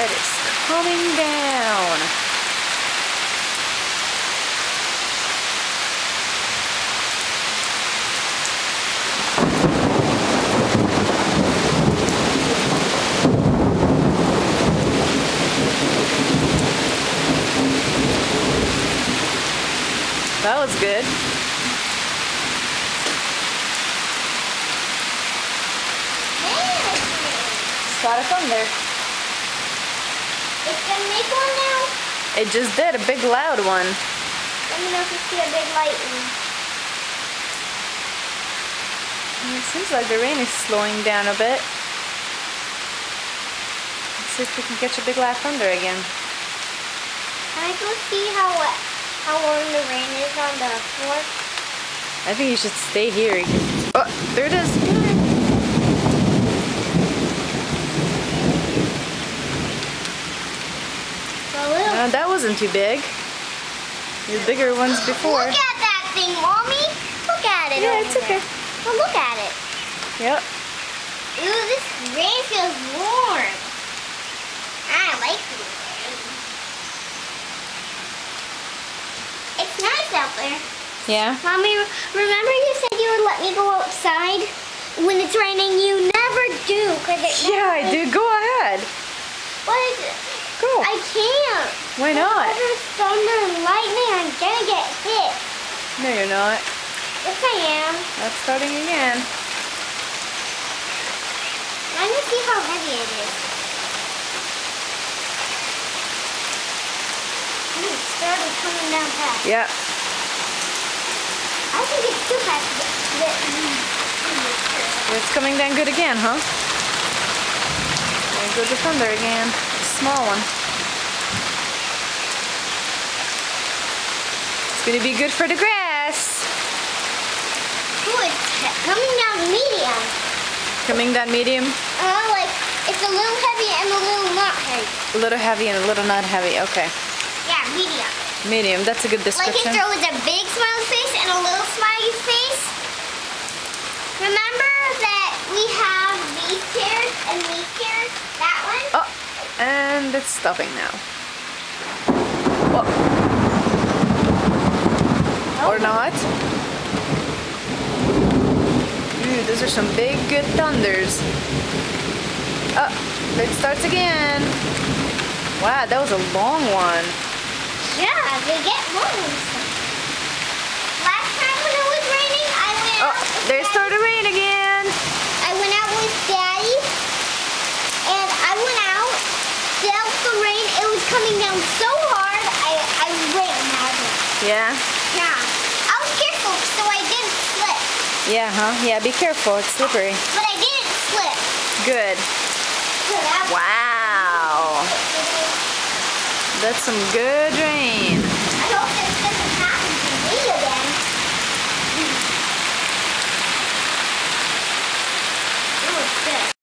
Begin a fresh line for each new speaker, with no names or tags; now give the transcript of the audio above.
It is coming down. That was good. Start a thunder.
It's gonna make one now?
It just did, a big loud one.
Let me know if you see a big lightning.
It seems like the rain is slowing down a bit. Let's see if we can catch a big loud thunder again.
Can I go see how warm the rain is on the floor?
I think you should stay here. Oh, there it is. That wasn't too big. The bigger ones before.
Look at that thing, Mommy. Look at it.
Yeah, it's okay.
Well, look at it.
Yep.
Ooh, this rain feels warm. I like the rain. It's nice out there.
Yeah.
Mommy, remember you said you would let me go outside when it's raining? You never do.
Yeah, I do. Go ahead.
What?
Go.
I can't.
Why not?
There's thunder and lightning. I'm gonna get hit.
No, you're not.
Yes, I am.
That's starting again.
I'm gonna see how heavy it is. Ooh, it started coming down fast.
Yeah.
I think it's too fast to get
It's coming down good again, huh? There goes the thunder again. Small one. It's gonna be good for the grass.
Ooh, it's coming down medium.
Coming down medium.
Like it's a little heavy and a little not heavy.
A little heavy and a little not heavy. Okay.
Yeah, medium.
Medium. That's a good
Like if
description.
there was a big smiley face and a little smiley face. Remember that we have these chairs and these chairs? That one?
Oh, and it's stopping now. Oh. Or not. Ooh, those are some big, good thunders. Oh, it starts again. Wow, that was a long one.
Yeah, they get long. Last time when it was raining, I went out.
Oh, there started to rain again.
I went out with Daddy, and I went out, felt the rain. It was coming down so hard, I ran out of it.
Yeah?
Yeah. I was careful, so I didn't slip.
Yeah, huh? Yeah, be careful. It's slippery.
But I didn't slip.
Good.
So that
Wow. That's some good rain.